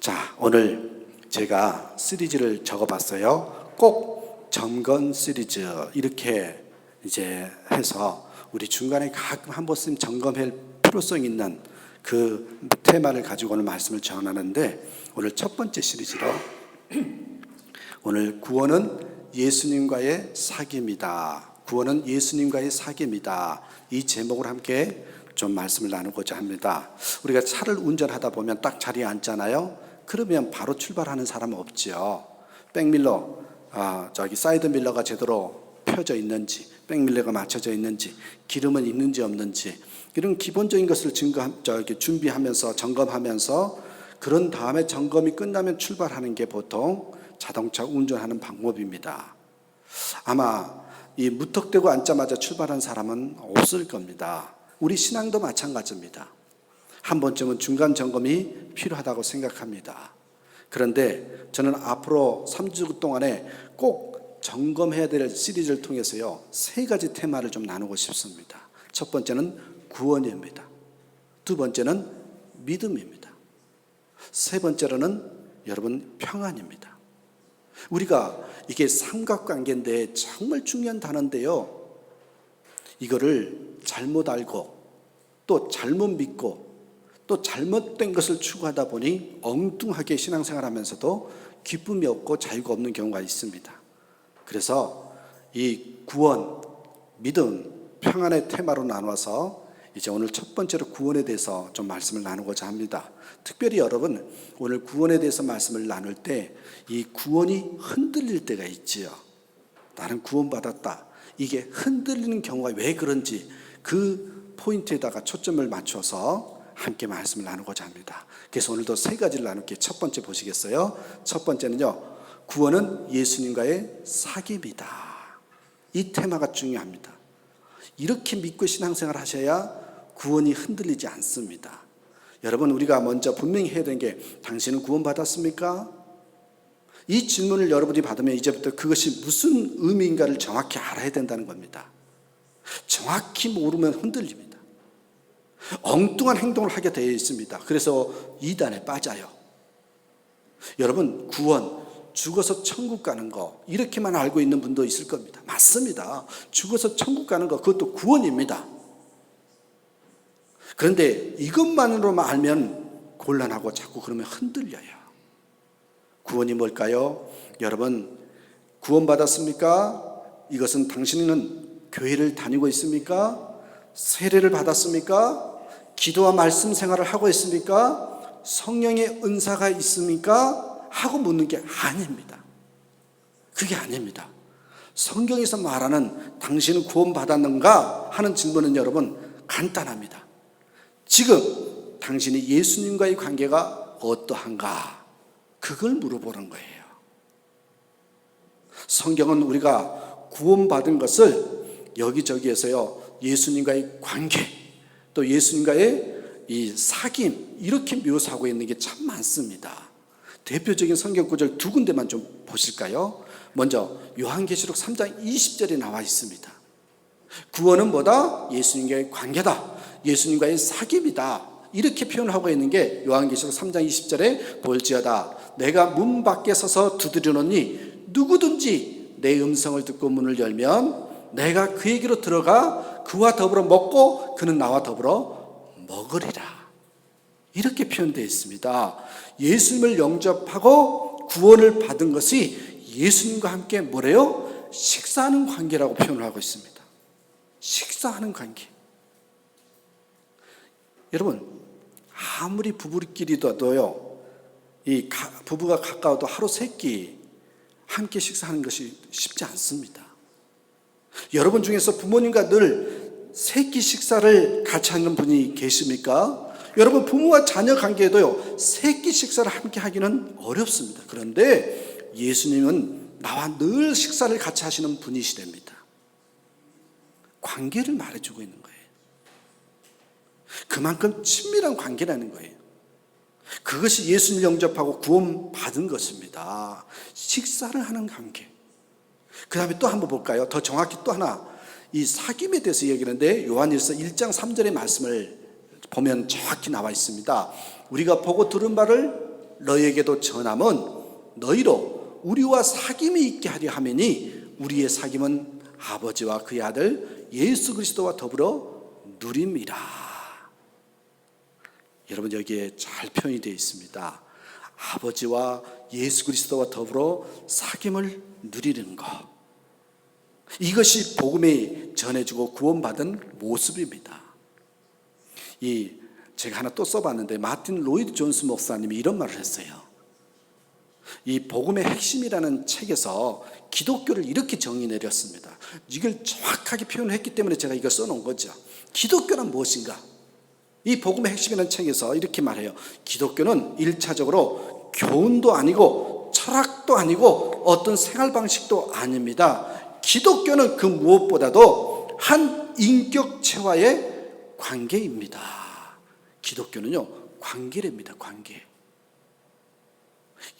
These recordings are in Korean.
자, 오늘 제가 시리즈를 적어봤어요. 꼭 점검 시리즈 이렇게 이제 해서 우리 중간에 가끔 한 번쯤 점검할 필요성 있는 그 테마를 가지고 오늘 말씀을 전하는데, 오늘 첫 번째 시리즈로 오늘 구원은 예수님과의 사귐이다. 구원은 예수님과의 사귐이다. 이 제목을 함께 좀 말씀을 나누고자 합니다. 우리가 차를 운전하다 보면 딱 자리에 앉잖아요. 그러면 바로 출발하는 사람은 없지요. 백밀러, 사이드 밀러가 제대로 펴져 있는지, 백밀러가 맞춰져 있는지, 기름은 있는지 없는지, 이런 기본적인 것을 준비하면서 점검하면서, 그런 다음에 점검이 끝나면 출발하는 게 보통 자동차 운전하는 방법입니다. 아마 이 무턱대고 앉자마자 출발한 사람은 없을 겁니다. 우리 신앙도 마찬가지입니다. 한 번쯤은 중간 점검이 필요하다고 생각합니다. 그런데 저는 앞으로 3주 동안에 꼭 점검해야 될 시리즈를 통해서요, 세 가지 테마를 좀 나누고 싶습니다. 첫 번째는 구원입니다. 두 번째는 믿음입니다. 세 번째로는 여러분 평안입니다. 우리가 이게 삼각관계인데 정말 중요한 단어인데요, 이거를 잘못 알고 또 잘못 믿고 또 잘못된 것을 추구하다 보니 엉뚱하게 신앙생활하면서도 기쁨이 없고 자유가 없는 경우가 있습니다. 그래서 이 구원, 믿음, 평안의 테마로 나눠서 이제 오늘 첫 번째로 구원에 대해서 좀 말씀을 나누고자 합니다. 특별히 여러분, 오늘 구원에 대해서 말씀을 나눌 때 이 구원이 흔들릴 때가 있지요. 나는 구원받았다. 이게 흔들리는 경우가 왜 그런지 그 포인트에다가 초점을 맞춰서 함께 말씀을 나누고자 합니다. 그래서 오늘도 세 가지를 나눌게. 첫 번째 보시겠어요? 첫 번째는요, 구원은 예수님과의 사귐이다. 이 테마가 중요합니다. 이렇게 믿고 신앙생활 하셔야 구원이 흔들리지 않습니다. 여러분, 우리가 먼저 분명히 해야 되는 게, 당신은 구원받았습니까? 이 질문을 여러분이 받으면 이제부터 그것이 무슨 의미인가를 정확히 알아야 된다는 겁니다. 정확히 모르면 흔들립니다. 엉뚱한 행동을 하게 되어 있습니다. 그래서 이단에 빠져요. 여러분, 구원, 죽어서 천국 가는 거, 이렇게만 알고 있는 분도 있을 겁니다. 맞습니다. 죽어서 천국 가는 거, 그것도 구원입니다. 그런데 이것만으로만 알면 곤란하고 자꾸 그러면 흔들려요. 구원이 뭘까요? 여러분, 구원받았습니까? 이것은 당신은 교회를 다니고 있습니까? 세례를 받았습니까? 기도와 말씀 생활을 하고 있습니까? 성령의 은사가 있습니까? 하고 묻는 게 아닙니다. 그게 아닙니다. 성경에서 말하는 당신은 구원받았는가 하는 질문은 여러분 간단합니다. 지금 당신이 예수님과의 관계가 어떠한가? 그걸 물어보는 거예요. 성경은 우리가 구원받은 것을 여기저기에서요, 예수님과의 관계, 또 예수님과의 이 사귐, 이렇게 묘사하고 있는 게 참 많습니다. 대표적인 성경 구절 두 군데만 좀 보실까요? 먼저 요한계시록 3장 20절에 나와 있습니다. 구원은 뭐다? 예수님과의 관계다. 예수님과의 사귐이다. 이렇게 표현하고 있는 게 요한계시록 3장 20절에 볼지어다 내가 문 밖에 서서 두드리노니 누구든지 내 음성을 듣고 문을 열면 내가 그에게로 들어가 그와 더불어 먹고 그는 나와 더불어 먹으리라. 이렇게 표현되어 있습니다. 예수님을 영접하고 구원을 받은 것이 예수님과 함께 뭐래요? 식사하는 관계라고 표현을 하고 있습니다. 식사하는 관계. 여러분, 아무리 부부끼리도요, 이 부부가 가까워도 하루 세 끼 함께 식사하는 것이 쉽지 않습니다. 여러분 중에서 부모님과 늘 세 끼 식사를 같이 하는 분이 계십니까? 여러분, 부모와 자녀 관계에도요, 세 끼 식사를 함께 하기는 어렵습니다. 그런데 예수님은 나와 늘 식사를 같이 하시는 분이시랍니다. 관계를 말해주고 있는 거예요. 그만큼 친밀한 관계라는 거예요. 그것이 예수님 영접하고 구원받은 것입니다. 식사를 하는 관계. 그 다음에 또 한번 볼까요? 더 정확히 또 하나, 이 사귐에 대해서 얘기하는데 요한일서 1장 3절의 말씀을 보면 정확히 나와 있습니다. 우리가 보고 들은 바를 너희에게도 전함은 너희로 우리와 사귐이 있게 하려 함이니 우리의 사귐은 아버지와 그의 아들 예수 그리스도와 더불어 누림이라. 여러분, 여기에 잘 표현이 되어 있습니다. 아버지와 예수 그리스도와 더불어 사귐을 누리는 것, 이것이 복음이 전해주고 구원받은 모습입니다. 제가 하나 또 써봤는데, 마틴 로이드 존스 목사님이 이런 말을 했어요. 이 복음의 핵심이라는 책에서 기독교를 이렇게 정의 내렸습니다. 이걸 정확하게 표현했기 때문에 제가 이걸 써놓은 거죠. 기독교는 무엇인가? 이 복음의 핵심이라는 책에서 이렇게 말해요. 기독교는 1차적으로 교훈도 아니고 철학도 아니고 어떤 생활 방식도 아닙니다. 기독교는 그 무엇보다도 한 인격체와의 관계입니다. 기독교는요, 관계랍니다. 관계.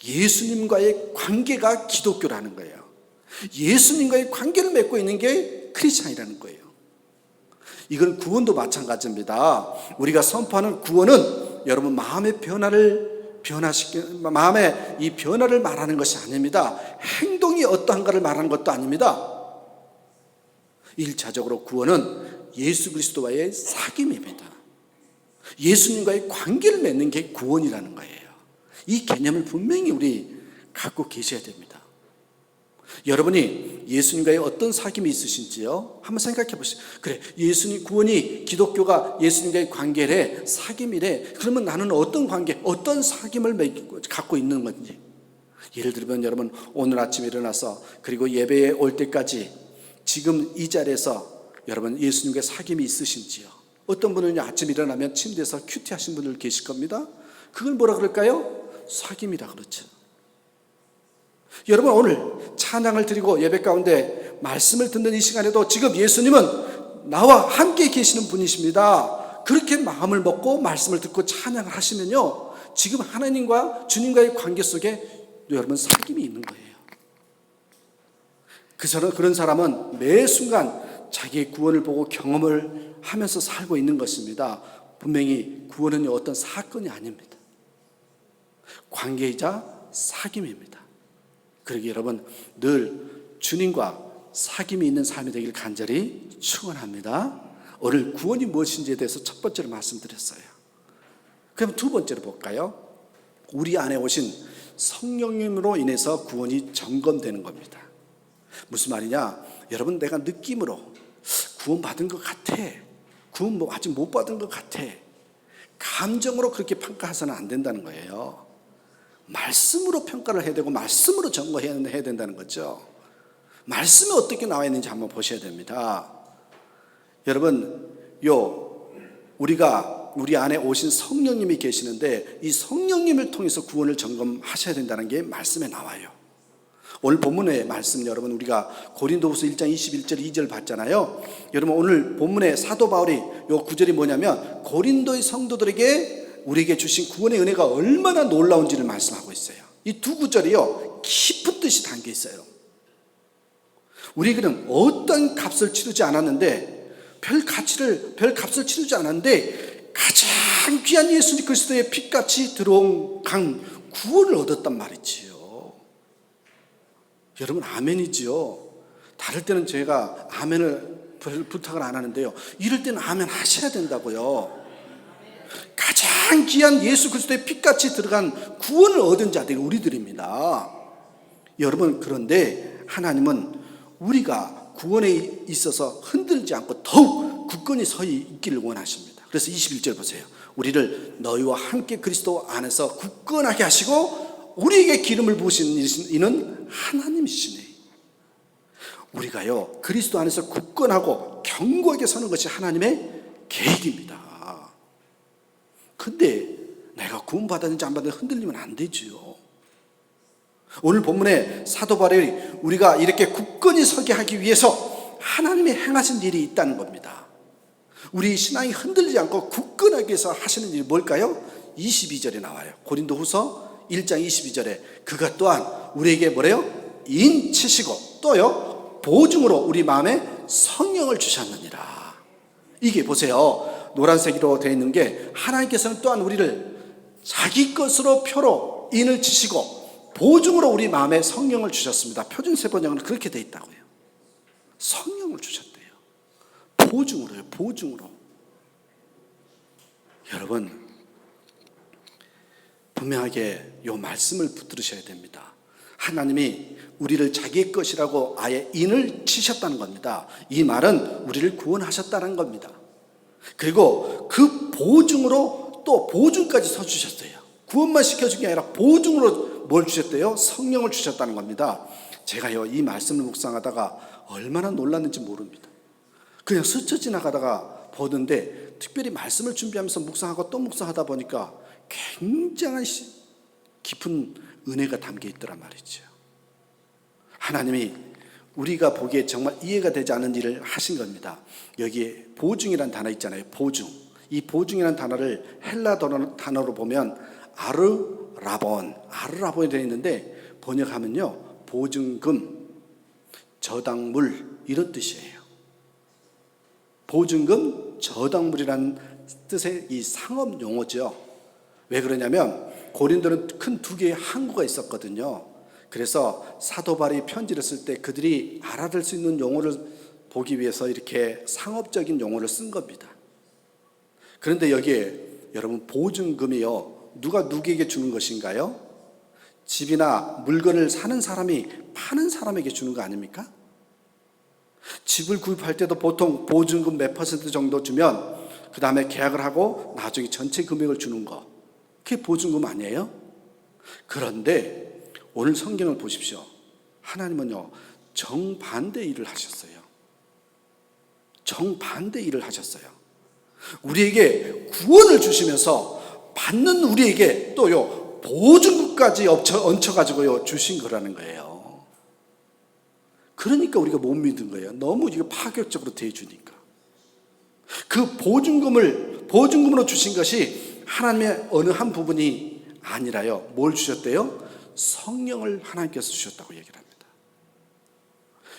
예수님과의 관계가 기독교라는 거예요. 예수님과의 관계를 맺고 있는 게 크리스찬이라는 거예요. 이건 구원도 마찬가지입니다. 우리가 선포하는 구원은 여러분 마음의 마음의 이 변화를 말하는 것이 아닙니다. 행동이 어떠한가를 말하는 것도 아닙니다. 1차적으로 구원은 예수 그리스도와의 사귐입니다. 예수님과의 관계를 맺는 게 구원이라는 거예요. 이 개념을 분명히 우리 갖고 계셔야 됩니다. 여러분이 예수님과의 어떤 사귐이 있으신지요? 한번 생각해 보시죠. 그래, 예수님 구원이, 기독교가 예수님과의 관계래, 사귐이래. 그러면 나는 어떤 관계, 어떤 사귐을 갖고 있는 건지. 예를 들면 여러분, 오늘 아침에 일어나서 그리고 예배에 올 때까지 지금 이 자리에서 여러분 예수님과의 사귐이 있으신지요? 어떤 분은 아침에 일어나면 침대에서 큐티하신 분들 계실 겁니다. 그걸 뭐라 그럴까요? 사귐이라 그렇죠. 여러분, 오늘 찬양을 드리고 예배 가운데 말씀을 듣는 이 시간에도 지금 예수님은 나와 함께 계시는 분이십니다. 그렇게 마음을 먹고 말씀을 듣고 찬양을 하시면요, 지금 하나님과 주님과의 관계 속에 여러분 사귐이 있는 거예요. 그런 사람은 매 순간 자기의 구원을 보고 경험을 하면서 살고 있는 것입니다. 분명히 구원은 어떤 사건이 아닙니다. 관계이자 사귐입니다. 그러기 여러분, 늘 주님과 사귐이 있는 삶이 되길 간절히 축원합니다. 오늘 구원이 무엇인지에 대해서 첫 번째로 말씀드렸어요. 그럼 두 번째로 볼까요? 우리 안에 오신 성령님으로 인해서 구원이 점검되는 겁니다. 무슨 말이냐? 여러분, 내가 느낌으로 구원 받은 것 같아, 구원 아직 못 받은 것 같아, 감정으로 그렇게 평가해서는 안 된다는 거예요. 말씀으로 평가를 해야 되고 말씀으로 점검해야 된다는 거죠. 말씀이 어떻게 나와 있는지 한번 보셔야 됩니다. 여러분, 우리가 우리 안에 오신 성령님이 계시는데 이 성령님을 통해서 구원을 점검하셔야 된다는 게 말씀에 나와요. 오늘 본문의 말씀, 여러분 우리가 고린도후서 1장 21절 2절 봤잖아요. 여러분, 오늘 본문의 사도 바울이 요 구절이 뭐냐면 고린도의 성도들에게 우리에게 주신 구원의 은혜가 얼마나 놀라운지를 말씀하고 있어요. 이 두 구절이요, 깊은 뜻이 담겨 있어요. 우리는 어떤 값을 치르지 않았는데, 별 값을 치르지 않았는데 가장 귀한 예수 그리스도의 피값이 들어온 구원을 얻었단 말이지요. 여러분, 아멘이지요. 다를 때는 제가 아멘을 부탁을 안 하는데요, 이럴 때는 아멘 하셔야 된다고요. 가장 귀한 예수 그리스도의 피같이 들어간 구원을 얻은 자들이 우리들입니다. 여러분, 그런데 하나님은 우리가 구원에 있어서 흔들지 않고 더욱 굳건히 서 있기를 원하십니다. 그래서 21절 보세요. 우리를 너희와 함께 그리스도 안에서 굳건하게 하시고 우리에게 기름을 부으신 이는 하나님이시네. 우리가요, 그리스도 안에서 굳건하고 견고하게 서는 것이 하나님의 계획입니다. 근데 내가 구원 받았는지 안 받았는지 흔들리면 안 되죠. 오늘 본문에 사도 바울이 우리가 이렇게 굳건히 서게 하기 위해서 하나님이 행하신 일이 있다는 겁니다. 우리 신앙이 흔들리지 않고 굳건하게 해서 하시는 일이 뭘까요? 22절에 나와요. 고린도후서 1장 22절에 그가 또한 우리에게 뭐래요? 인치시고 또요, 보증으로 우리 마음에 성령을 주셨느니라. 이게 보세요, 노란색으로 되어 있는 게 하나님께서는 또한 우리를 자기 것으로 표로 인을 치시고 보증으로 우리 마음에 성령을 주셨습니다. 표준세 번역은 그렇게 돼 있다고요. 성령을 주셨대요. 보증으로요. 보증으로. 여러분, 분명하게 이 말씀을 붙들으셔야 됩니다. 하나님이 우리를 자기의 것이라고 아예 인을 치셨다는 겁니다. 이 말은 우리를 구원하셨다는 겁니다. 그리고 그 보증으로 또 보증까지 서주셨어요. 구원만 시켜준 게 아니라 보증으로 뭘 주셨대요? 성령을 주셨다는 겁니다. 제가요, 이 말씀을 묵상하다가 얼마나 놀랐는지 모릅니다. 그냥 스쳐 지나가다가 보는데 특별히 말씀을 준비하면서 묵상하고 또 묵상하다 보니까 굉장한 깊은 은혜가 담겨 있더란 말이죠. 하나님이 우리가 보기에 정말 이해가 되지 않는 일을 하신 겁니다. 여기에 보증이라는 단어 있잖아요. 보증. 이 보증이라는 단어를 헬라 단어로 보면 아르라본이 되어 있는데 번역하면요, 보증금, 저당물 이런 뜻이에요. 보증금, 저당물이라는 뜻의 이 상업 용어죠. 왜 그러냐면 고린도는 큰 두 개의 항구가 있었거든요. 그래서 사도 바울이 편지를 쓸 때 그들이 알아들 수 있는 용어를 보기 위해서 이렇게 상업적인 용어를 쓴 겁니다. 그런데 여기에 여러분, 보증금이요, 누가 누구에게 주는 것인가요? 집이나 물건을 사는 사람이 파는 사람에게 주는 거 아닙니까? 집을 구입할 때도 보통 보증금 몇 % 정도 주면 그 다음에 계약을 하고 나중에 전체 금액을 주는 거, 그게 보증금 아니에요? 그런데 오늘 성경을 보십시오. 하나님은요, 정반대 일을 하셨어요. 정반대 일을 하셨어요. 우리에게 구원을 주시면서 받는 우리에게 또요, 보증금까지 얹혀가지고요, 주신 거라는 거예요. 그러니까 우리가 못 믿은 거예요. 너무 이거 파격적으로 대해주니까. 그 보증금으로 주신 것이 하나님의 어느 한 부분이 아니라요, 뭘 주셨대요? 성령을 하나님께서 주셨다고 얘기를 합니다.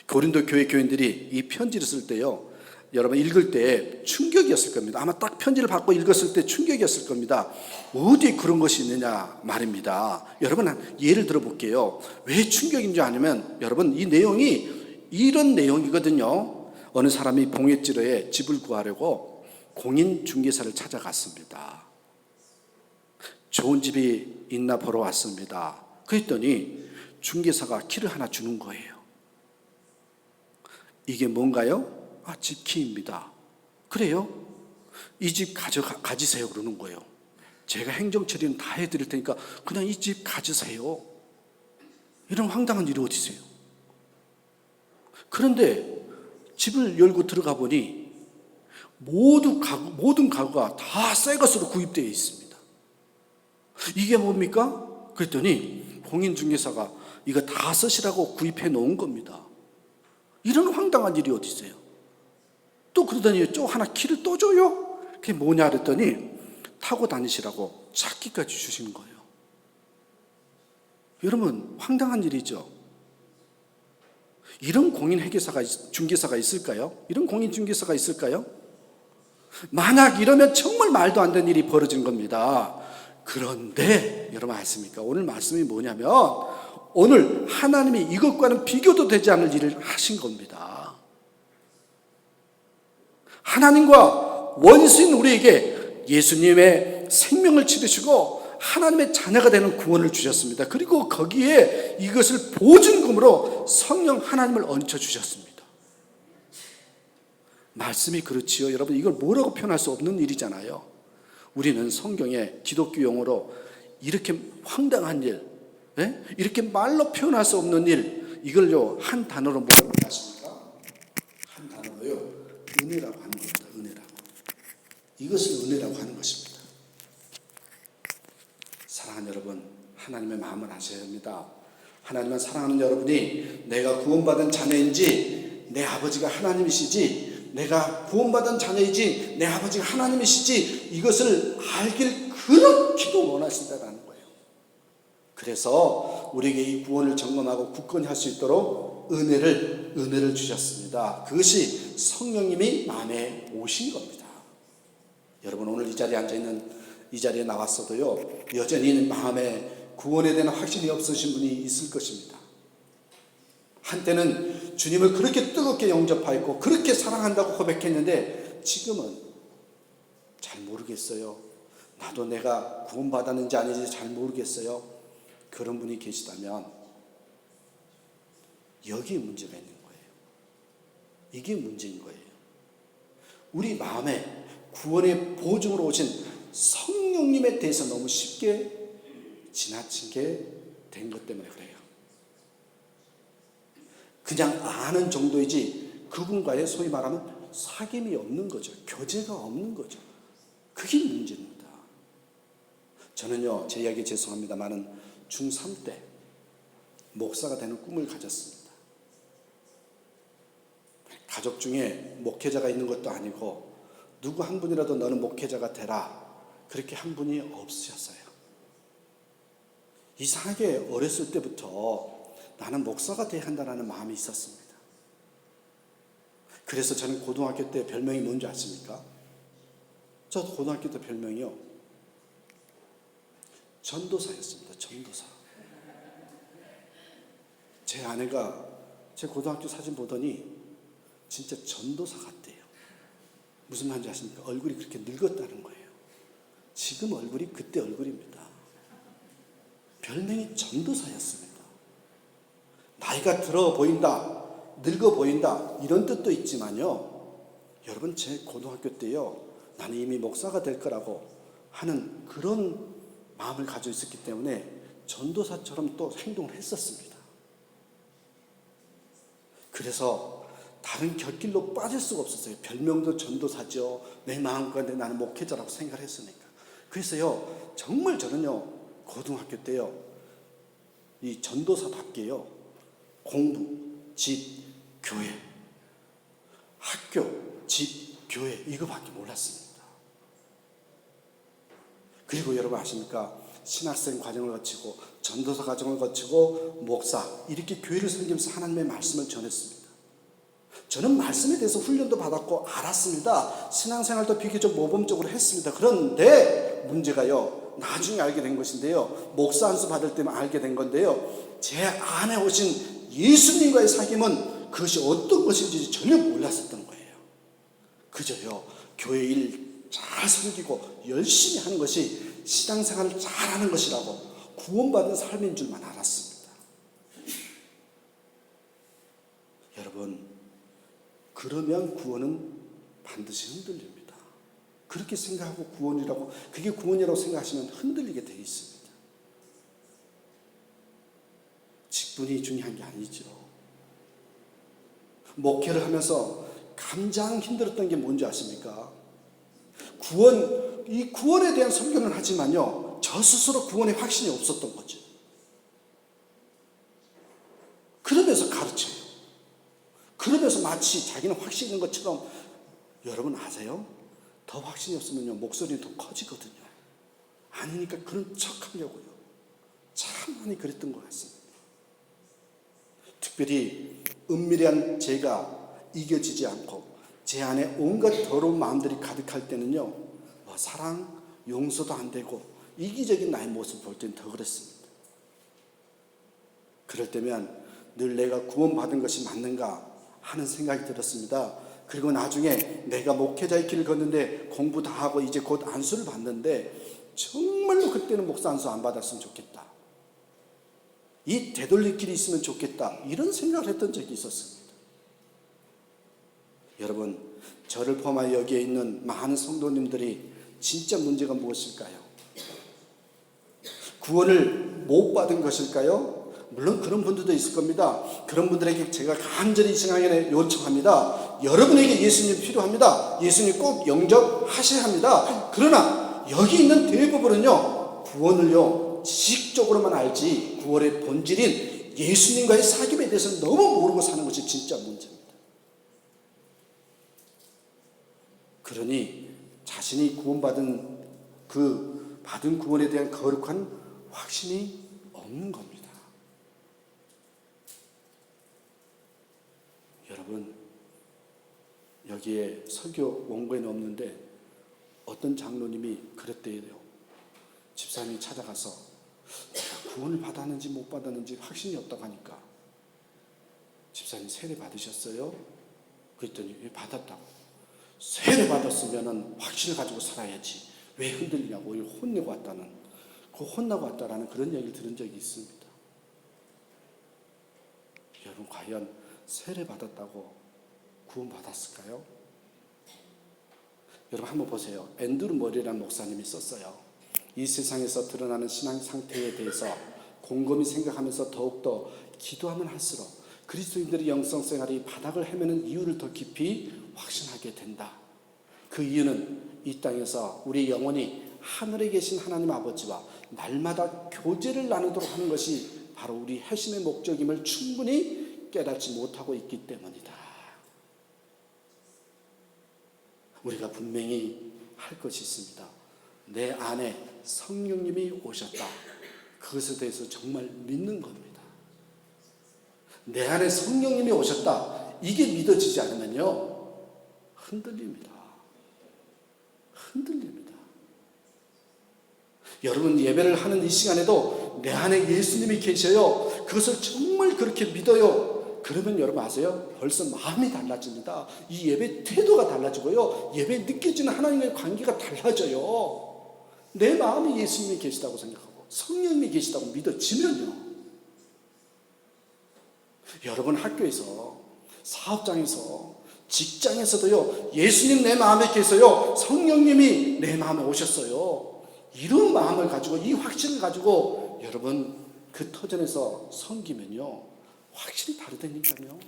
고린도 교회 교인들이 이 편지를 쓸 때요, 여러분 읽을 때 충격이었을 겁니다. 아마 딱 편지를 받고 읽었을 때 충격이었을 겁니다. 어디에 그런 것이 있느냐 말입니다. 여러분, 예를 들어 볼게요. 왜 충격인지 아니면 여러분, 이 내용이 이런 내용이거든요. 어느 사람이 봉해지로에 집을 구하려고 공인중개사를 찾아갔습니다. 좋은 집이 있나 보러 왔습니다. 그랬더니 중개사가 키를 하나 주는 거예요. 이게 뭔가요? 집 키입니다. 그래요? 이 집 가지세요 그러는 거예요. 제가 행정처리는 다 해드릴 테니까 그냥 이 집 가지세요. 이런 황당한 일이 어디 있어요? 그런데 집을 열고 들어가 보니 모든 가구가 다 새 것으로 구입되어 있습니다. 이게 뭡니까? 그랬더니 공인중개사가 이거 다 쓰시라고 구입해 놓은 겁니다. 이런 황당한 일이 어디 있어요? 또 그러더니 또 하나 키를 또 줘요? 그게 뭐냐 그랬더니 타고 다니시라고 차키까지 주시는 거예요. 여러분, 황당한 일이죠. 이런 중개사가 있을까요? 이런 공인중개사가 있을까요? 만약 이러면 정말 말도 안 되는 일이 벌어진 겁니다. 그런데 여러분 아십니까? 오늘 말씀이 뭐냐면 오늘 하나님이 이것과는 비교도 되지 않을 일을 하신 겁니다. 하나님과 원수인 우리에게 예수님의 생명을 치르시고 하나님의 자녀가 되는 구원을 주셨습니다. 그리고 거기에 이것을 보증금으로 성령 하나님을 얹혀주셨습니다. 말씀이 그렇지요. 여러분, 이걸 뭐라고 표현할 수 없는 일이잖아요. 우리는 성경에 기독교 용어로 이렇게 황당한 일, 이렇게 말로 표현할 수 없는 일, 이걸요 한 단어로 뭐라고 하십니까? 한 단어로요, 은혜라고 하는 겁니다. 은혜라고. 이것을 은혜라고 하는 것입니다. 사랑하는 여러분, 하나님의 마음을 아셔야 합니다. 하나님은 사랑하는 여러분이 내가 구원받은 자녀인지 내 아버지가 하나님이시지, 내가 구원받은 자녀이지 내 아버지가 하나님이시지, 이것을 알길 그렇게도 원하신다는 거예요. 그래서 우리에게 이 구원을 점검하고 굳건히 할 수 있도록 은혜를 주셨습니다. 그것이 성령님이 마음에 오신 겁니다. 여러분, 오늘 이 자리에 앉아있는, 이 자리에 나왔어도요 여전히 마음에 구원에 대한 확신이 없으신 분이 있을 것입니다. 한때는 주님을 그렇게 뜨겁게 영접하였고 그렇게 사랑한다고 고백했는데 지금은 잘 모르겠어요. 나도 내가 구원받았는지 아닌지 잘 모르겠어요. 그런 분이 계시다면 여기에 문제가 있는 거예요. 이게 문제인 거예요. 우리 마음에 구원의 보증으로 오신 성령님에 대해서 너무 쉽게 지나치게 된 것 때문에 그래요. 그냥 아는 정도이지 그분과의 소위 말하면 사귐이 없는 거죠. 교제가 없는 거죠. 그게 문제입니다. 저는요, 제 이야기 죄송합니다만은 중3 때 목사가 되는 꿈을 가졌습니다. 가족 중에 목회자가 있는 것도 아니고 누구 한 분이라도 너는 목회자가 되라 그렇게 한 분이 없으셨어요. 이상하게 어렸을 때부터 나는 목사가 돼야 한다는 마음이 있었습니다. 그래서 저는 고등학교 때 별명이 뭔지 아십니까? 저 고등학교 때 별명이요, 전도사였습니다. 전도사. 제 아내가 제 고등학교 사진 보더니 진짜 전도사 같대요. 무슨 말인지 아십니까? 얼굴이 그렇게 늙었다는 거예요. 지금 얼굴이 그때 얼굴입니다. 별명이 전도사였습니다. 나이가 들어 보인다, 늙어 보인다 이런 뜻도 있지만요, 여러분 제 고등학교 때요, 나는 이미 목사가 될 거라고 하는 그런 마음을 가지고 있었기 때문에 전도사처럼 또 행동을 했었습니다. 그래서 다른 곁길로 빠질 수가 없었어요. 별명도 전도사죠. 내 마음가운데 나는 목회자라고 생각을 했으니까. 그래서요, 정말 저는요, 고등학교 때요, 이 전도사답게요, 공부, 집, 교회, 학교, 집, 교회 이거밖에 몰랐습니다. 그리고 여러분 아십니까? 신학생 과정을 거치고 전도사 과정을 거치고 목사 이렇게 교회를 섬기면서 하나님의 말씀을 전했습니다. 저는 말씀에 대해서 훈련도 받았고 알았습니다. 신앙생활도 비교적 모범적으로 했습니다. 그런데 문제가요, 나중에 알게 된 것인데요, 목사 안수 받을 때만 알게 된 건데요, 제 안에 오신 예수님과의 사귐은 그것이 어떤 것인지 전혀 몰랐었던 거예요. 그저요, 교회 일 잘 섬기고 열심히 하는 것이 신앙생활을 잘하는 것이라고 구원받은 삶인 줄만 알았습니다. 여러분, 그러면 구원은 반드시 흔들립니다. 그렇게 생각하고 구원이라고, 그게 구원이라고 생각하시면 흔들리게 되어 있습니다. 직분이 중요한 게 아니죠. 목회를 하면서 가장 힘들었던 게 뭔지 아십니까? 이 구원에 대한 설교는 하지만요, 저 스스로 구원의 확신이 없었던 거죠. 그러면서 가르쳐요. 그러면서 마치 자기는 확신이 있는 것처럼. 여러분 아세요? 더 확신이 없으면요, 목소리는 더 커지거든요. 아니니까 그런 척 하려고요. 참 많이 그랬던 것 같습니다. 특별히 은밀한 죄가 이겨지지 않고 제 안에 온갖 더러운 마음들이 가득할 때는요, 사랑, 용서도 안 되고 이기적인 나의 모습을 볼 때는 더 그랬습니다. 그럴 때면 늘 내가 구원받은 것이 맞는가 하는 생각이 들었습니다. 그리고 나중에 내가 목회자의 길을 걷는데 공부 다 하고 이제 곧 안수를 받는데 정말로 그때는 목사 안수 안 받았으면 좋겠다, 이 되돌릴 길이 있으면 좋겠다, 이런 생각을 했던 적이 있었습니다. 여러분, 저를 포함하여 여기에 있는 많은 성도님들이 진짜 문제가 무엇일까요? 구원을 못 받은 것일까요? 물론 그런 분들도 있을 겁니다. 그런 분들에게 제가 간절히 이 시간에 요청합니다. 여러분에게 예수님 필요합니다. 예수님 꼭 영접하셔야 합니다. 그러나 여기 있는 대부분은요, 구원을요, 지식적으로만 알지 구원의 본질인 예수님과의 사귐에 대해서 너무 모르고 사는 것이 진짜 문제입니다. 그러니 자신이 구원받은 그 받은 구원에 대한 거룩한 확신이 없는 겁니다. 여러분, 여기에 설교 원고에는 없는데 어떤 장로님이 그랬대요. 집사님이 찾아가서 구원을 받았는지 못 받았는지 확신이 없다고 하니까 집사님 세례 받으셨어요? 그랬더니 왜 받았다고. 세례 받았으면 확신을 가지고 살아야지 왜 흔들리냐고 혼내고 왔다는, 혼나고 왔다라는 그런 얘기를 들은 적이 있습니다. 여러분 과연 세례 받았다고 구원 받았을까요? 여러분 한번 보세요. 앤드루 머리라는 목사님이 썼어요. 이 세상에서 드러나는 신앙 상태에 대해서 곰곰이 생각하면서 더욱더 기도하면 할수록 그리스도인들의 영성생활이 바닥을 헤매는 이유를 더 깊이 확신하게 된다. 그 이유는 이 땅에서 우리 영혼이 하늘에 계신 하나님 아버지와 날마다 교제를 나누도록 하는 것이 바로 우리 회심의 목적임을 충분히 깨닫지 못하고 있기 때문이다. 우리가 분명히 할 것이 있습니다. 내 안에 성령님이 오셨다. 그것에 대해서 정말 믿는 겁니다. 내 안에 성령님이 오셨다. 이게 믿어지지 않으면요, 흔들립니다. 흔들립니다. 여러분 예배를 하는 이 시간에도 내 안에 예수님이 계셔요. 그것을 정말 그렇게 믿어요. 그러면 여러분 아세요? 벌써 마음이 달라집니다. 이 예배 태도가 달라지고요. 예배에 느껴지는 하나님과의 관계가 달라져요. 내 마음이 예수님이 계시다고 생각하고 성령님이 계시다고 믿어지면요. 여러분 학교에서, 사업장에서, 직장에서도요, 예수님 내 마음에 계세요. 성령님이 내 마음에 오셨어요. 이런 마음을 가지고, 이 확신을 가지고 여러분 그 터전에서 섬기면요, 확실히 다르다니까요.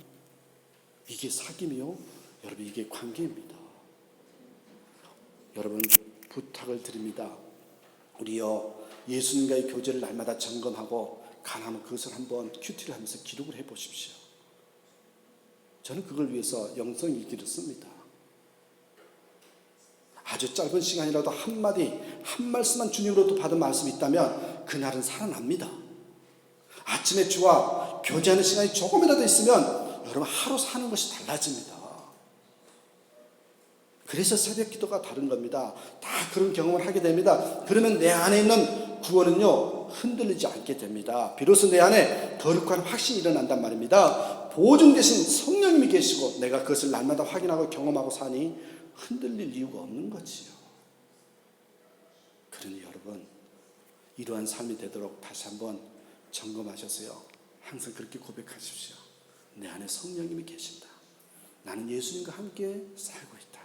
이게 사귐이요, 여러분 이게 관계입니다. 여러분 부탁을 드립니다. 우리요 예수님과의 교제를 날마다 점검하고 가능하면 그것을 한번 큐티를 하면서 기록을 해보십시오. 저는 그걸 위해서 영성일기를 씁니다. 아주 짧은 시간이라도 한마디, 한 말씀만 주님으로부터 받은 말씀이 있다면 그날은 살아납니다. 아침에 주와 교제하는 시간이 조금이라도 있으면 여러분 하루 사는 것이 달라집니다. 그래서 새벽 기도가 다른 겁니다. 다 그런 경험을 하게 됩니다. 그러면 내 안에 있는 구원은요, 흔들리지 않게 됩니다. 비로소 내 안에 거룩한 확신이 일어난단 말입니다. 보증 대신 성령님이 계시고 내가 그것을 날마다 확인하고 경험하고 사니 흔들릴 이유가 없는 거지요. 그러니 여러분 이러한 삶이 되도록 다시 한번 점검하셨어요. 항상 그렇게 고백하십시오. 내 안에 성령님이 계신다. 나는 예수님과 함께 살고 있다.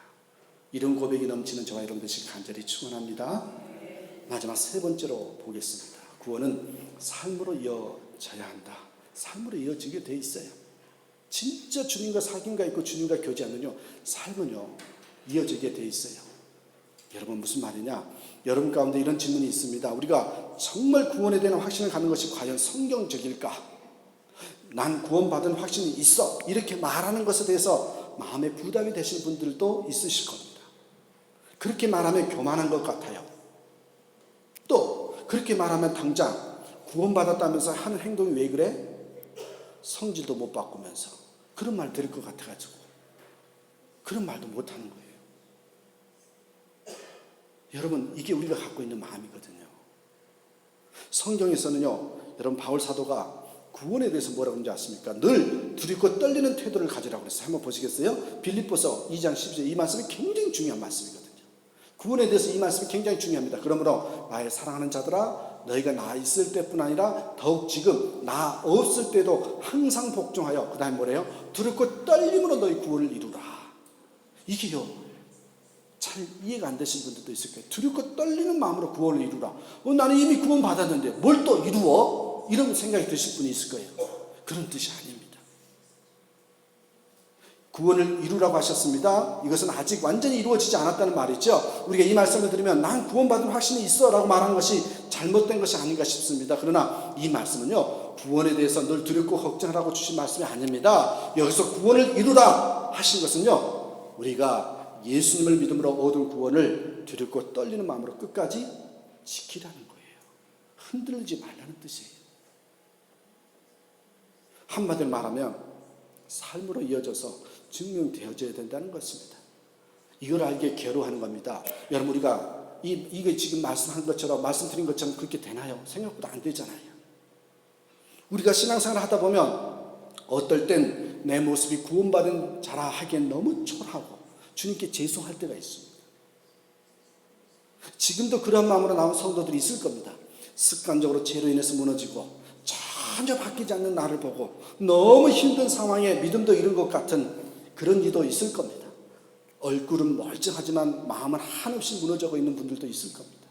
이런 고백이 넘치는 저와 여러분 되시길 간절히 축원합니다. 마지막 세 번째로 보겠습니다. 구원은 삶으로 이어져야 한다. 삶으로 이어지게 돼 있어요. 진짜 주님과 사귐과 있고 주님과 교제하면요, 삶은요 이어지게 돼 있어요. 여러분 무슨 말이냐? 여러분 가운데 이런 질문이 있습니다. 우리가 정말 구원에 대한 확신을 갖는 것이 과연 성경적일까? 난 구원받은 확신이 있어. 이렇게 말하는 것에 대해서 마음에 부담이 되신 분들도 있으실 겁니다. 그렇게 말하면 교만한 것 같아요. 또 그렇게 말하면 당장 구원받았다면서 하는 행동이 왜 그래? 성질도 못 바꾸면서 그런 말 들을 것 같아가지고 그런 말도 못하는 거예요. 여러분 이게 우리가 갖고 있는 마음이거든요. 성경에서는요, 여러분 바울 사도가 구원에 대해서 뭐라고 하는지 아십니까? 늘 두렵고 떨리는 태도를 가지라고 그랬어요. 한번 보시겠어요? 빌립보서 2장 10절, 이 말씀이 굉장히 중요한 말씀이거든요. 구원에 대해서 이 말씀이 굉장히 중요합니다. 그러므로 나의 사랑하는 자들아, 너희가 나 있을 때뿐 아니라 더욱 지금 나 없을 때도 항상 복종하여, 그 다음에 뭐래요? 두렵고 떨림으로 너희 구원을 이루라. 이게요, 잘 이해가 안 되신 분들도 있을 거예요. 두렵고 떨리는 마음으로 구원을 이루라. 나는 이미 구원 받았는데 뭘 또 이루어? 이런 생각이 드실 분이 있을 거예요. 그런 뜻이 아닙니다. 구원을 이루라고 하셨습니다. 이것은 아직 완전히 이루어지지 않았다는 말이죠. 우리가 이 말씀을 들으면 난 구원받은 확신이 있어 라고 말하는 것이 잘못된 것이 아닌가 싶습니다. 그러나 이 말씀은요, 구원에 대해서 늘 두렵고 걱정하라고 주신 말씀이 아닙니다. 여기서 구원을 이루라 하신 것은요, 우리가 예수님을 믿음으로 얻은 구원을 두렵고 떨리는 마음으로 끝까지 지키라는 거예요. 흔들리지 말라는 뜻이에요. 한마디로 말하면 삶으로 이어져서 증명되어져야 된다는 것입니다. 이걸 알기에 괴로워하는 겁니다. 여러분 우리가 이게 지금 말씀한 것처럼, 말씀드린 것처럼 그렇게 되나요? 생각보다 안 되잖아요. 우리가 신앙생활을 하다 보면 어떨 땐 내 모습이 구원받은 자라 하기엔 너무 초라하고 주님께 죄송할 때가 있습니다. 지금도 그런 마음으로 나온 성도들이 있을 겁니다. 습관적으로 죄로 인해서 무너지고 전혀 바뀌지 않는 나를 보고 너무 힘든 상황에 믿음도 잃은 것 같은 그런 이도 있을 겁니다. 얼굴은 멀쩡하지만 마음은 한없이 무너져 있는 분들도 있을 겁니다.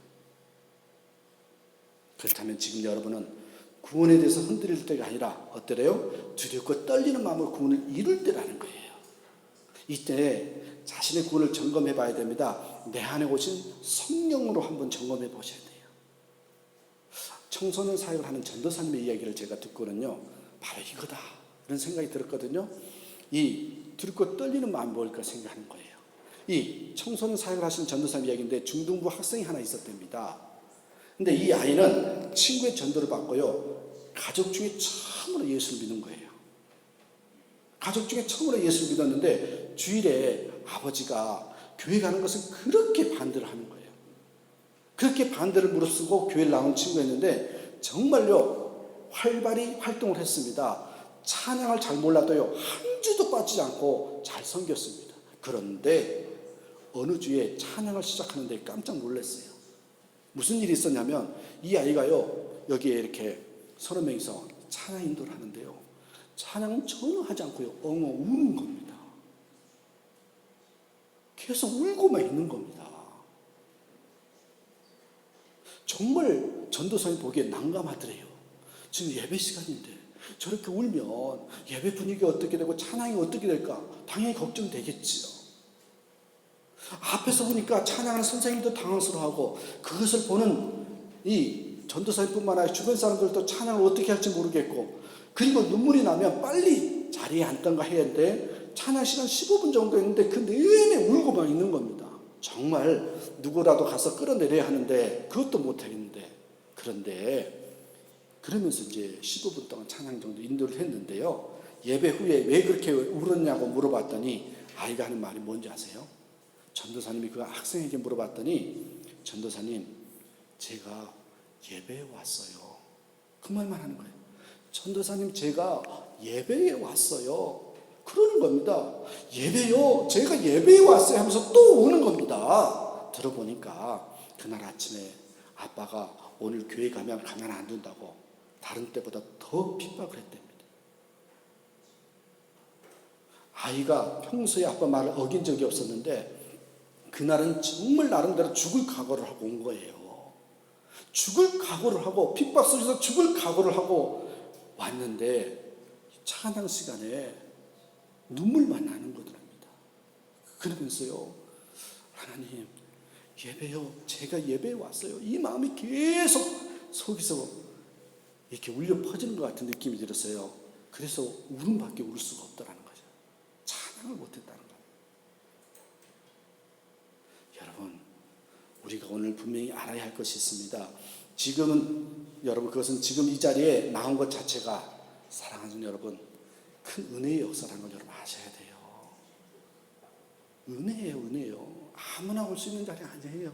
그렇다면 지금 여러분은 구원에 대해서 흔들릴 때가 아니라 어때래요? 두렵고 떨리는 마음으로 구원을 이룰 때라는 거예요. 이때 자신의 구원을 점검해 봐야 됩니다. 내 안에 오신 성령으로 한번 점검해 보셔야 돼요. 청소년 사역을 하는 전도사님의 이야기를 제가 듣거든요. 바로 이거다 이런 생각이 들었거든요. 이 두렵고 떨리는 마음이 뭘까 생각하는 거예요. 이 청소년 사역을 하시는 전도사님 이야기인데 중등부 학생이 하나 있었답니다. 근데 이 아이는 친구의 전도를 받고요. 가족 중에 처음으로 예수를 믿는 거예요. 가족 중에 처음으로 예수를 믿었는데 주일에 아버지가 교회 가는 것을 그렇게 반대를 하는 거예요. 그렇게 반대를 무릅쓰고 교회를 나온 친구였는데 정말요 활발히 활동을 했습니다. 찬양을 잘 몰라도요 한 주도 빠지지 않고 잘 섬겼습니다. 그런데 어느 주에 찬양을 시작하는데 깜짝 놀랐어요. 무슨 일이 있었냐면 이 아이가요 여기에 이렇게 서너 명이서 찬양 인도를 하는데요 찬양은 전혀 하지 않고요 엉엉 우는 겁니다. 계속 울고만 있는 겁니다. 정말 전도사님 보기에 난감하더래요. 지금 예배 시간인데 저렇게 울면 예배 분위기가 어떻게 되고 찬양이 어떻게 될까 당연히 걱정되겠지요. 앞에서 보니까 찬양하는 선생님도 당황스러워하고 그것을 보는 이 전도사님뿐만 아니라 주변 사람들도 찬양을 어떻게 할지 모르겠고 그리고 눈물이 나면 빨리 자리에 앉던가 해야 하는데 찬양 시간 15분 정도 했는데 그 내내 울고만 있는 겁니다. 정말 누구라도 가서 끌어내려야 하는데 그것도 못하겠는데 그런데 그러면서 이제 15분 동안 찬양 정도 인도를 했는데요. 예배 후에 왜 그렇게 울었냐고 물어봤더니 아이가 하는 말이 뭔지 아세요? 전도사님이 그 학생에게 물어봤더니 전도사님 제가 예배에 왔어요. 그 말만 하는 거예요. 전도사님 제가 예배에 왔어요. 그러는 겁니다. 예배요? 제가 예배에 왔어요 하면서 또 우는 겁니다. 들어보니까 그날 아침에 아빠가 오늘 교회 가면 가만 안 둔다고 다른 때보다 더 핍박을 했답니다. 아이가 평소에 아빠 말을 어긴 적이 없었는데 그날은 정말 나름대로 죽을 각오를 하고 온 거예요. 죽을 각오를 하고 핍박 속에서 죽을 각오를 하고 왔는데 찬양 시간에 눈물만 나는 거더랍니다. 그러면서요 하나님 예배요 제가 예배에 왔어요. 이 마음이 계속 속에서 이렇게 울려 퍼지는 것 같은 느낌이 들었어요. 그래서 울음밖에 울 수가 없더라는 거죠. 찬양을 못했다는 거예요. 여러분 우리가 오늘 분명히 알아야 할 것이 있습니다. 지금은 여러분 그것은 지금 이 자리에 나온 것 자체가 사랑하는 여러분 큰 은혜의 역사라는 걸 여러분 아셔야 돼요. 은혜예요, 은혜요. 아무나 올 수 있는 자리 아니에요.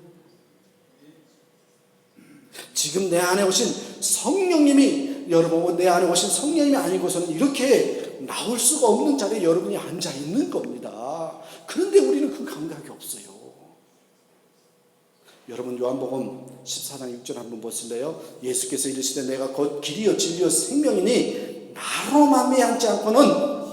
지금 내 안에 오신 성령님이 여러분 내 안에 오신 성령님이 아니고서는 이렇게 나올 수가 없는 자리에 여러분이 앉아 있는 겁니다. 그런데 우리는 그 감각이 없어요. 여러분 요한복음 14장 6절 한번 보실래요? 예수께서 이르시되 내가 곧 길이요 진리요 생명이니 나로 말미암지 않고는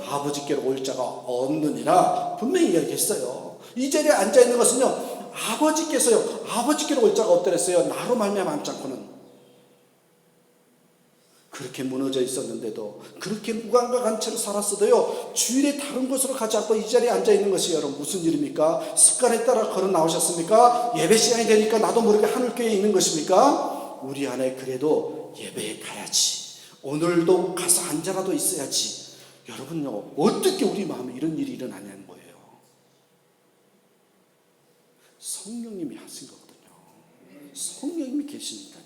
아버지께로 올 자가 없느니라 분명히 이야기했어요. 이 자리에 앉아있는 것은요 아버지께로 올 자가 없더랬어요. 나로 말미암지 않고는. 그렇게 무너져 있었는데도 그렇게 무감각한 채로 살았어도요 주일에 다른 곳으로 가지 않고 이 자리에 앉아있는 것이 여러분 무슨 일입니까? 습관에 따라 걸어 나오셨습니까? 예배 시간이 되니까 나도 모르게 하늘교회에 있는 것입니까? 우리 안에 그래도 예배에 가야지, 오늘도 가서 앉아라도 있어야지. 여러분요 어떻게 우리 마음에 이런 일이 일어나냐는 거예요. 성령님이 하신 거거든요. 성령님이 계시니까요.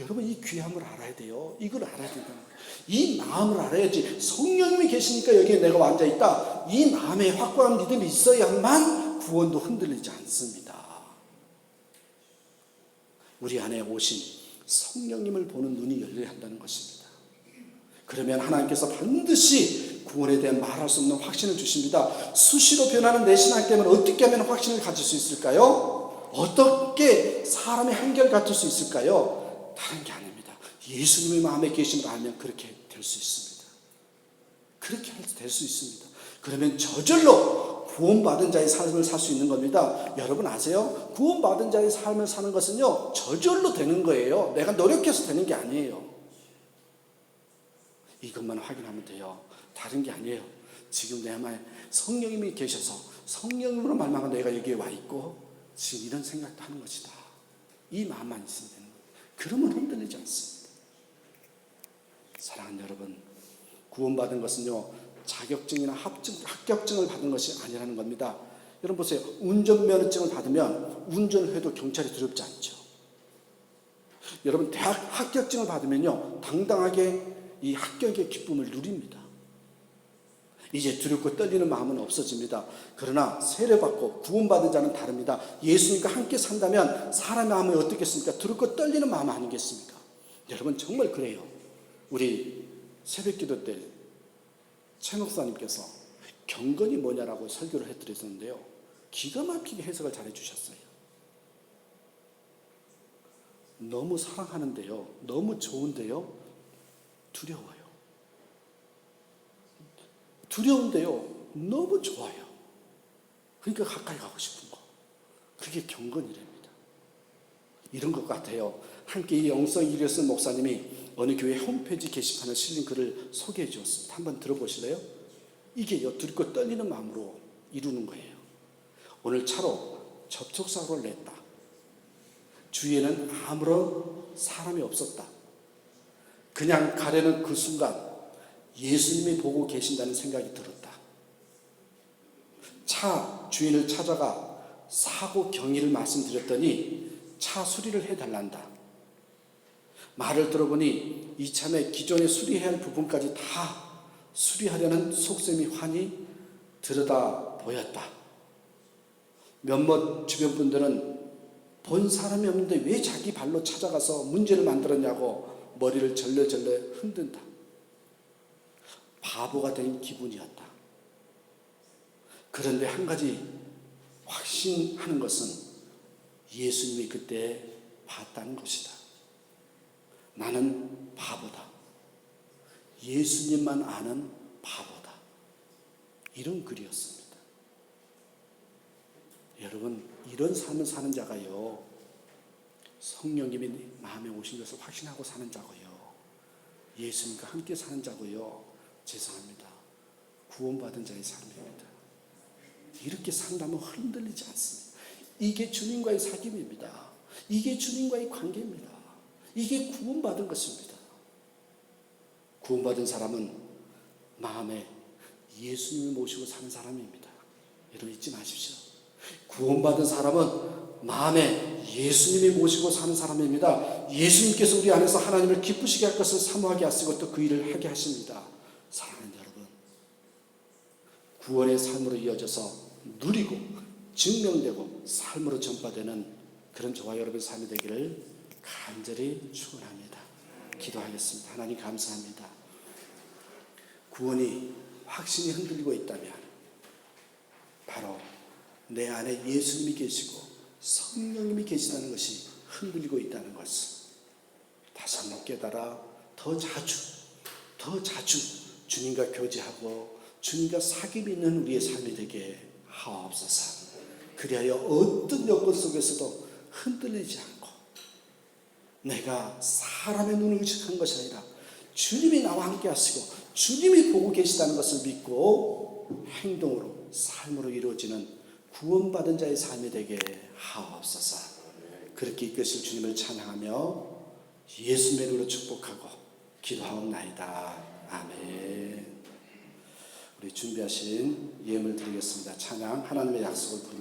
여러분 이 귀함을 알아야 돼요. 이걸 알아야 된다는 거예요. 이 마음을 알아야지. 성령님이 계시니까 여기에 내가 앉아있다. 이 마음에 확고한 믿음이 있어야만 구원도 흔들리지 않습니다. 우리 안에 오신 성령님을 보는 눈이 열려야 한다는 것입니다. 그러면 하나님께서 반드시 구원에 대한 말할 수 없는 확신을 주십니다. 수시로 변하는 내 신앙 때문에 어떻게 하면 확신을 가질 수 있을까요? 어떻게 사람의 한결 같을 수 있을까요? 다른 게 아닙니다. 예수님의 마음에 계심을 알면 그렇게 될 수 있습니다. 그렇게 될 수 있습니다. 그러면 저절로 구원받은 자의 삶을 살 수 있는 겁니다. 여러분 아세요? 구원받은 자의 삶을 사는 것은요, 저절로 되는 거예요. 내가 노력해서 되는 게 아니에요. 이것만 확인하면 돼요. 다른 게 아니에요. 지금 내 마음에 성령님이 계셔서 성령으로 말미암아 내가 여기에 와 있고 지금 이런 생각도 하는 것이다. 이 마음만 있으면 되는 거예요. 그러면 흔들리지 않습니다. 사랑하는 여러분, 구원받은 것은요, 자격증이나 합격증을 받은 것이 아니라는 겁니다. 여러분 보세요. 운전면허증을 받으면 운전을 해도 경찰이 두렵지 않죠. 여러분 대학 합격증을 받으면요, 당당하게 이 합격의 기쁨을 누립니다. 이제 두렵고 떨리는 마음은 없어집니다. 그러나 세례받고 구원받은 자는 다릅니다. 예수님과 함께 산다면 사람의 마음이 어떻겠습니까? 두렵고 떨리는 마음 아니겠습니까? 여러분 정말 그래요. 우리 새벽기도 때 최 목사님께서 경건이 뭐냐라고 설교를 해드렸었는데요, 기가 막히게 해석을 잘 해주셨어요. 너무 사랑하는데요, 너무 좋은데요, 두려워요. 두려운데요, 너무 좋아요. 그러니까 가까이 가고 싶은 거. 그게 경건이랍니다. 이런 것 같아요. 함께 이 영성 이리어스 목사님이 어느 교회 홈페이지 게시판에 실린 글을 소개해 주었습니다. 한번 들어보실래요? 이게요, 두렵고 떨리는 마음으로 이루는 거예요. 오늘 차로 접촉사고를 냈다. 주위에는 아무런 사람이 없었다. 그냥 가려는 그 순간 예수님이 보고 계신다는 생각이 들었다. 차 주인을 찾아가 사고 경위를 말씀드렸더니 차 수리를 해달란다. 말을 들어보니 이참에 기존에 수리해야 할 부분까지 다 수리하려는 속셈이 환히 들여다 보였다. 몇몇 주변 분들은 본 사람이 없는데 왜 자기 발로 찾아가서 문제를 만들었냐고 머리를 절레절레 흔든다. 바보가 된 기분이었다. 그런데 한 가지 확신하는 것은 예수님이 그때 봤다는 것이다. 나는 바보다. 예수님만 아는 바보다. 이런 글이었습니다. 여러분, 이런 삶을 사는 자가요, 성령님이 마음에 오신 것을 확신하고 사는 자고요, 예수님과 함께 사는 자고요, 죄송합니다, 구원받은 자의 삶입니다. 이렇게 산다면 흔들리지 않습니다. 이게 주님과의 사귐입니다. 이게 주님과의 관계입니다. 이게 구원받은 것입니다. 구원받은 사람은 마음에 예수님을 모시고 사는 사람입니다. 여러분 잊지 마십시오. 구원받은 사람은 마음에 예수님이 모시고 사는 사람입니다. 예수님께서 우리 안에서 하나님을 기쁘시게 할 것을 사모하게 하시고 또 그 일을 하게 하십니다. 사랑하는 여러분, 구원의 삶으로 이어져서 누리고 증명되고 삶으로 전파되는 그런 저와 여러분의 삶이 되기를 간절히 축원합니다. 기도하겠습니다. 하나님 감사합니다. 구원이 확신이 흔들리고 있다면 바로 내 안에 예수님이 계시고 성령님이 계시다는 것이 흔들리고 있다는 것을 다시 한번 깨달아 더 자주 주님과 교제하고 주님과 사귐이 있는 우리의 삶이 되게 하옵소서. 그리하여 어떤 여건 속에서도 흔들리지 않고 내가 사람의 눈을 의식한 것이 아니라 주님이 나와 함께 하시고 주님이 보고 계시다는 것을 믿고 행동으로 삶으로 이루어지는 구원받은 자의 삶이 되게 하옵소서. 그렇게 이끄실 주님을 찬양하며 예수의 이름으로 축복하고 기도하옵나이다. 아멘. 우리 준비하신 예물 드리겠습니다. 찬양 하나님의 약속을 부르며